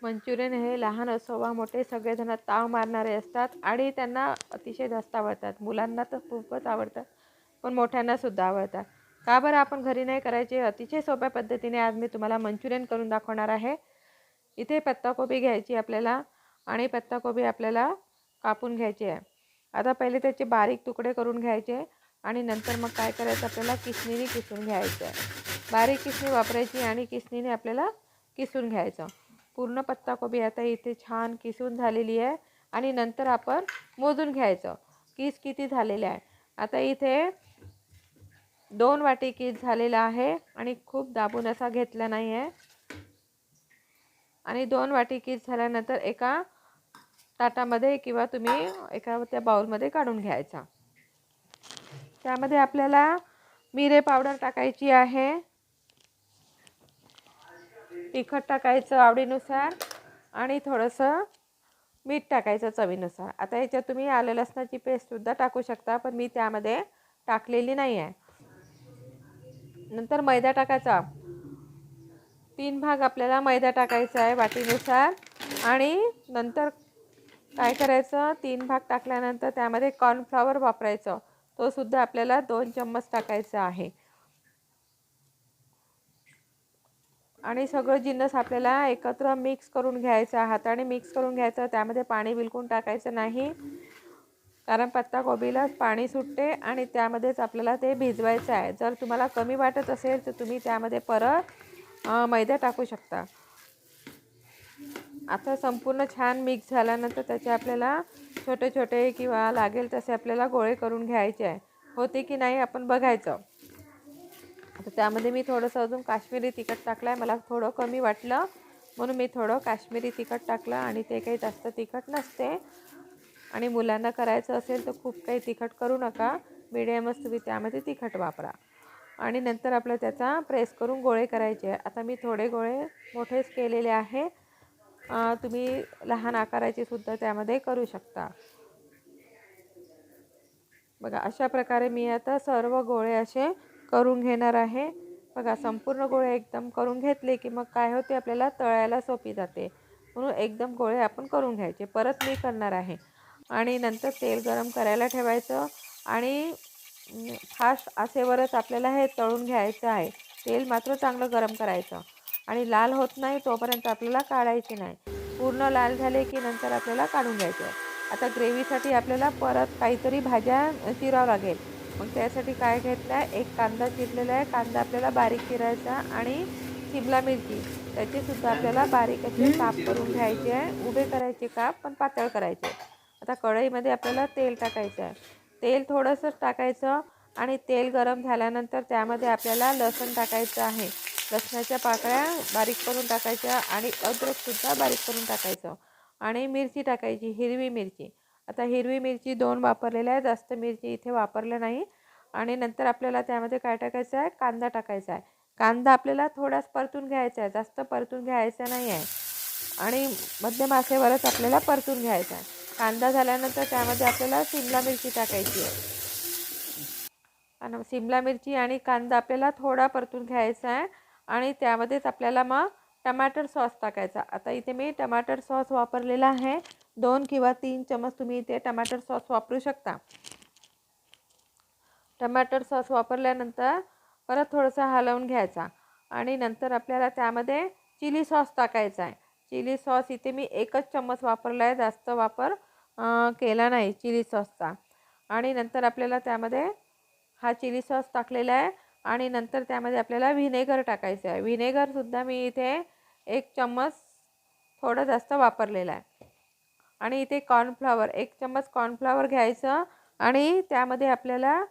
Manchurian हे लहान असो वा मोठे सगळेजण ताव मारणारे असतात आणि त्यांना अतिशय जास्त आवडतात. मुलांना तर खूपच आवडतात, पण मोठ्यांनासुद्धा आवडतात. का बरं आपण घरी नाही करायचे? अतिशय सोप्या पद्धतीने आज मी तुम्हाला मंचुरियन करून दाखवणार आहे. इथे पत्ताकोबी घ्यायची आपल्याला आणि पत्ताकोबी आपल्याला कापून घ्यायची आहे. आता पहिले त्याचे बारीक तुकडे करून घ्यायचे आणि नंतर मग काय करायचं, आपल्याला किसणीने किसून घ्यायचं आहे. बारीक किसणी वापरायची आणि किसणीने आपल्याला किसून घ्यायचं. पूर्ण पत्ताकोबी आता इथे छान किसून झालेली आहे आणि नंतर आपण मोजून घ्यायचं किती झालेले आहे. आता इथे 2 वाटी किस झालेला आहे आणि खूप दाबून असा घेतला नाही आहे. आणि 2 वाटी किस झाल्यानंतर एका ताटामध्ये किंवा तुम्ही एका त्या बाउलमध्ये काढून घ्यायचा. त्यामध्ये आपल्याला मिरे पावडर टाकायची आहे, तिखट टाकायचं आवडीनुसार आणि थोडंसं मीठ टाकायचं चवीनुसार. आता याच्यात तुम्ही आलं लसणाची पेस्टसुद्धा टाकू शकता, पण मी त्यामध्ये टाकलेली नाही आहे. नंतर मैदा टाकायचा. 3 भाग आपल्याला मैदा टाकायचा आहे वाटीनुसार. आणि नंतर काय करायचं, 3 भाग टाकल्यानंतर त्यामध्ये कॉर्नफ्लॉवर वापरायचं. तो सुद्धा आपल्याला 2 चम्मच टाकायचा आहे. आणि सगळं जिन्नस आपल्याला एकत्र मिक्स करून घ्यायचं, हाताने मिक्स करून घ्यायचं. त्यामध्ये पाणी बिलकुल टाकायचं नाही, कारण पत्ताकोबीला पाणी सुटते आणि त्यामध्येच आपल्याला ते भिजवायचं आहे. जर तुम्हाला कमी वाटत असेल तर तुम्ही त्यामध्ये परत मैदा टाकू शकता. आता संपूर्ण छान मिक्स झाल्यानंतर त्याचे आपल्याला छोटे छोटे किंवा लागेल तसे आपल्याला गोळे करून घ्यायचे आहे. होते की नाही आपण बघायचं. आता त्यामध्ये मी थोडंसं अजून काश्मीरी तिखट टाकलं आहे. मला थोडं कमी वाटलं म्हणून मी थोडं काश्मीरी तिखट टाकलं आणि ते काही जास्त तिखट नसते. आणि मुलांना करायचं असेल तर खूप काही तिखट करू नका, मिडियमच तुम्ही त्यामध्ये तिखट वापरा. आणि नंतर आपलं त्याचा प्रेस करून गोळे करायचे. आता मी थोडे गोळे मोठेच केलेले आहे, तुम्ही लहान आकाराचे सुद्धा त्यामध्ये करू शकता. बघा अशा प्रकारे मी आता सर्व गोळे असे करून घेणार आहे. बघा संपूर्ण गोळे एकदम करून घेतले की मग काय होते, आपल्याला तळायला सोपी जाते. म्हणून एकदम गोळे आपण करून घ्यायचे. परत मी करणार आहे. आणि नंतर तेल गरम करायला ठेवायचं आणि फास्ट आचेवरच आपल्याला हे तळून घ्यायचं आहे. तेल मात्र चांगलं गरम करायचं आणि लाल होत नाही तोपर्यंत आपल्याला काढायचे नाही. पूर्ण लाल झाले की नंतर आपल्याला काढून घ्यायचे आहे. आता ग्रेव्हीसाठी आपल्याला परत काहीतरी भाज्या चिरावं लागेल. मग त्यासाठी काय घेतलं आहे, एक कांदा चिरलेला आहे. कांदा आपल्याला बारीक चिरायचा आणि शिमला मिरची त्याचेसुद्धा आपल्याला बारीक असे काप करून घ्यायचे आहे. उभे करायचे काप, पण पातळ करायचे. आता कढईमध्ये आपल्याला तेल टाकायचं आहे. तेल थोडंसंच टाकायचं आणि तेल गरम झाल्यानंतर त्यामध्ये आपल्याला लसूण टाकायचं आहे. लसणाच्या पाकळ्या बारीक करून टाकायच्या आणि अद्रकसुद्धा बारीक करून टाकायचं आणि मिरची टाकायची, हिरवी मिरची. आता हिरवी मिरची 2 वापरलेल्या आहे, जास्त मिरची इथे वापरलं नाही. आणि नंतर आपल्याला त्यामध्ये काय टाकायचं आहे, कांदा टाकायचा आहे. कांदा आपल्याला थोडाच परतून घ्यायचा आहे, जास्त परतून घ्यायचा नाही आहे. आणि मध्यम आचेवरच आपल्याला परतून घ्यायचा आहे. कांदा झाल्यानंतर त्यामध्ये आपल्याला शिमला मिरची टाकायची आहे. आणि शिमला मिरची आणि कांदा आपल्याला थोडा परतून घ्यायचा आहे आणि त्यामध्येच आपल्याला मग टमाटर सॉस टाकायचा. आता इथे मी टमाटर सॉस वापरलेला आहे. 2 किंवा 3 चमच तुम्ही इथे टमाटर सॉस वापरू शकता. टमाटर सॉस वापरल्यानंतर परत थोडंसं हलवून घ्यायचा आणि नंतर आपल्याला त्यामध्ये चिली सॉस टाकायचा आहे. चिली सॉस इथे मी 1च चम्मच वापरला आहे, जास्त वापर केला नाही चिली सॉसचा. आणि नंतर आपल्याला त्यामध्ये हा चिली सॉस टाकलेला आहे आणि नंतर त्यामध्ये आपल्याला व्हिनेगर टाकायचं आहे. व्हिनेगरसुद्धा मी इथे 1 चम्मच थोडं जास्त वापरलेलं आहे. आणि इथे कॉर्नफ्लॉवर 1 चम्मच कॉर्नफ्लॉवर घ्यायचं आणि त्यामध्ये आपल्याला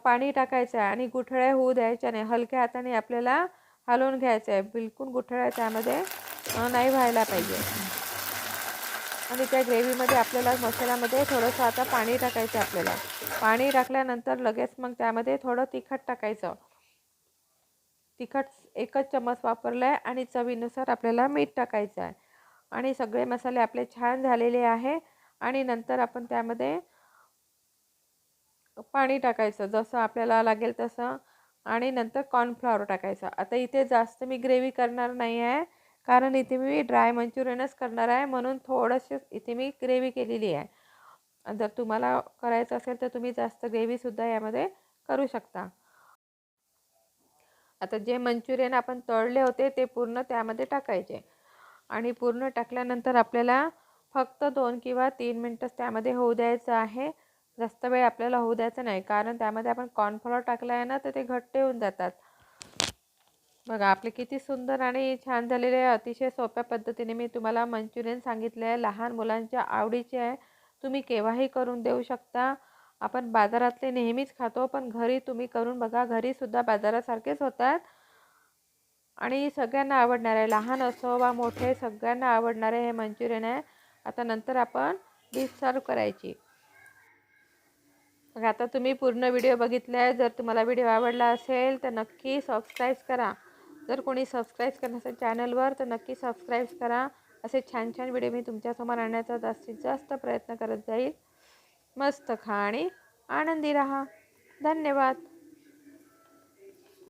पाणी टाकायचं आहे आणि गुठळ्या होऊ द्यायच्या नाही. हलक्या हाताने आपल्याला हलवून घ्यायचं आहे. बिलकुल गुठळ्या त्यामध्ये नाही व्हायला पाहिजे. आणि त्या ग्रेव्हीमध्ये आपल्याला मसाल्यामध्ये थोडंसं आता पाणी टाकायचं आहे आपल्याला. पाणी टाकल्यानंतर लगेच मग त्यामध्ये थोडं तिखट टाकायचं. तिखट 1च चम्मच वापरलं आहे आणि चवीनुसार आपल्याला मीठ टाकायचं आहे. आणि सगळे मसाले आपले छान झालेले आहे. आणि नंतर आपण त्यामध्ये पाणी टाकायचं जसं आपल्याला लागेल तसं आणि नंतर कॉर्नफ्लॉवर टाकायचं. आता इथे जास्त मी ग्रेव्ही करणार नाही आहे, कारण इथे मी ड्राय मंचुरियनच करणार आहे, म्हणून थोडंसं इथे मी ग्रेव्ही केलेली आहे. जर तुम्हाला करायचं असेल तर तुम्ही जास्त ग्रेव्हीसुद्धा यामध्ये करू शकता. आता जे मंचुरियन आपण तळले होते ते पूर्ण त्यामध्ये टाकायचे आणि पूर्ण टाकल्यानंतर आपल्याला फक्त 2 किंवा 3 मिनटंच त्यामध्ये होऊ द्यायचं आहे. जास्त वेळ आपल्याला होऊ द्यायचं नाही, कारण त्यामध्ये आपण कॉर्नफ्लोअर टाकलं आहे ना, तर ते घट्ट होऊन जातात. बघा आपले किती सुंदर आणि छान झालेले आहे. अतिशय सोप्या पद्धतीने मी तुम्हाला मंचुरियन सांगितले आहे. लहान मुलांच्या आवडीचे आहे. तुम्ही केव्हाही करून देऊ शकता. आपण बाजारातले नेहमीच खातो, पण घरी तुम्ही करून बघा. घरीसुद्धा बाजारासारखेच होतात आणि सगळ्यांना आवडणार आहे. लहान असो वा मोठे सगळ्यांना आवडणारे हे मंचुरियन आहे. आता नंतर आपण डिश सर्व करायची. मग आता तुम्ही पूर्ण व्हिडिओ बघितला आहे. जर तुम्हाला व्हिडिओ आवडला असेल तर नक्की सबस्क्राईब करा. जर कोणी सबस्क्राईब करत नसेल चॅनलवर तर नक्की सबस्क्राईब करा. असे छान छान व्हिडिओ मी तुमच्यासमोर आणण्याचा जास्तीत जास्त प्रयत्न करत जाईल. मस्त खा आणि आनंदी राहा. धन्यवाद.